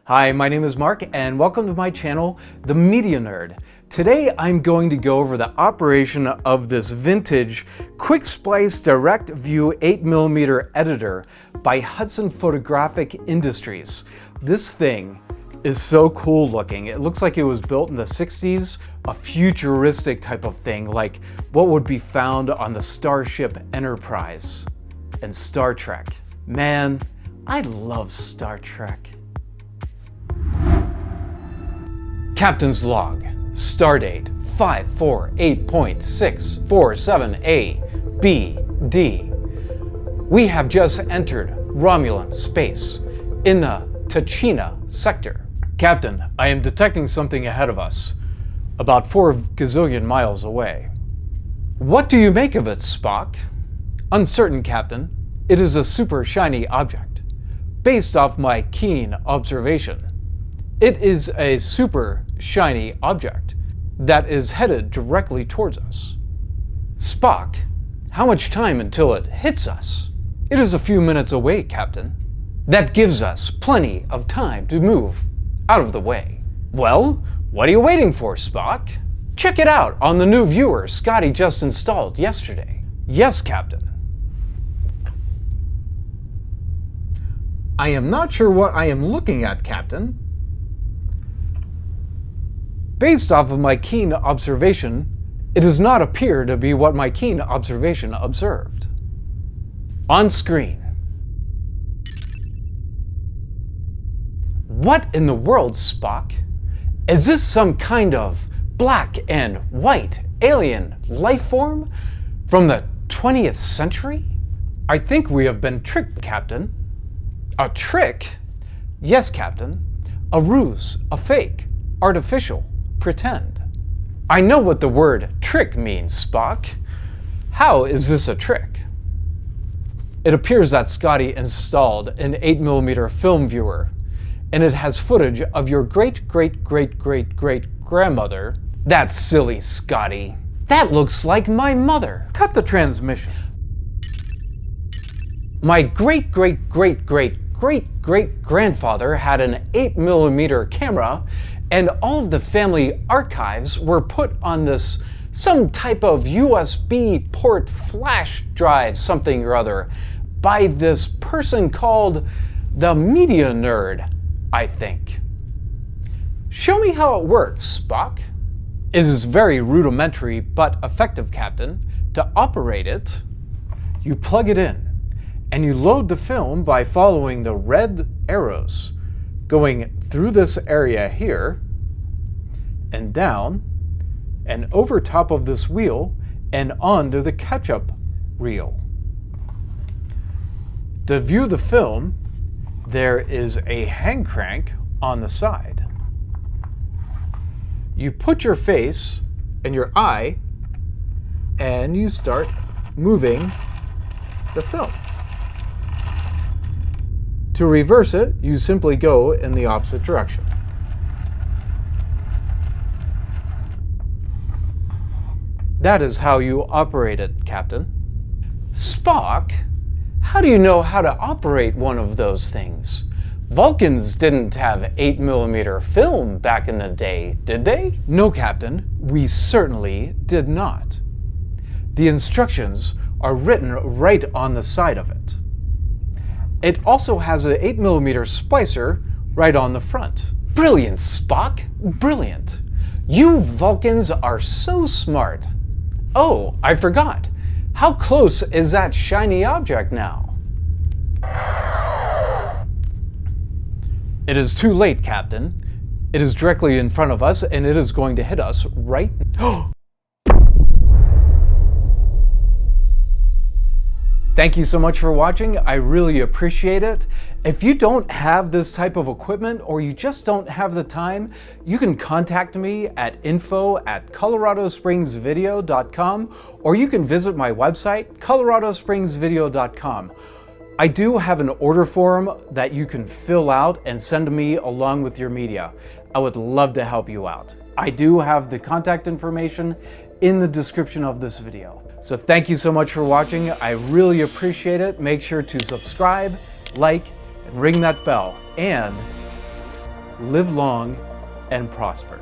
Hi, my name is Mark and welcome to my channel, The Media Nerd. Today I'm going to go over the operation of this vintage Quik Splice Direct-Vue 8mm editor by Hudson Photographic Industries. This thing is so cool looking. It looks like it was built in the 60s, a futuristic type of thing, like what would be found on the Starship Enterprise and Star Trek. Man, I love Star Trek. Captain's log, stardate 548.647A B.D. We have just entered Romulan space in the Tachnas sector. Captain, I am detecting something ahead of us, about 4 gazillion miles away. What do you make of it, Spock? Uncertain, Captain. It is a super shiny object, based off my keen observation. It is a super shiny object that is headed directly towards us. Spock, how much time until it hits us? It is a few minutes away, Captain. That gives us plenty of time to move out of the way. Well, what are you waiting for, Spock? Check it out on the new viewer Scotty just installed yesterday. Yes, Captain. I am not sure what I am looking at, Captain. Based off of my keen observation, it does not appear to be what my keen observation observed. On screen. What in the world, Spock? Is this some kind of black and white alien life form from the 20th century? I think we have been tricked, Captain. A trick? Yes, Captain. A ruse, a fake, artificial. Pretend. I know what the word trick means, Spock. How is this a trick? It appears that Scotty installed an 8mm film viewer, and it has footage of your great-great-great-great-great-grandmother. That's silly, Scotty. That looks like my mother. Cut the transmission. My great-great-great-great-great-great-grandfather had an 8mm camera, and all of the family archives were put on this some type of USB port flash drive something or other by this person called the Media Nerd, I think. Show me how it works, Spock. It is very rudimentary but effective, Captain. To operate it, you plug it in and you load the film by following the red arrows, going through this area here, and down, and over top of this wheel, and onto the catch-up reel. To view the film, there is a hand crank on the side. You put your face and your eye, and you start moving the film. To reverse it, you simply go in the opposite direction. That is how you operate it, Captain. Spock, how do you know how to operate one of those things? Vulcans didn't have 8mm film back in the day, did they? No, Captain, we certainly did not. The instructions are written right on the side of it. It also has an 8mm splicer right on the front. Brilliant, Spock, brilliant. You Vulcans are so smart. Oh, I forgot. How close is that shiny object now? It is too late, Captain. It is directly in front of us and it is going to hit us right now. Thank you so much for watching. I really appreciate it. If you don't have this type of equipment or you just don't have the time, you can contact me at info@coloradospringsvideo.com or you can visit my website, coloradospringsvideo.com. I do have an order form that you can fill out and send to me along with your media. I would love to help you out. I do have the contact information in the description of this video. So thank you so much for watching. I really appreciate it. Make sure to subscribe, like, and ring that bell. And live long and prosper.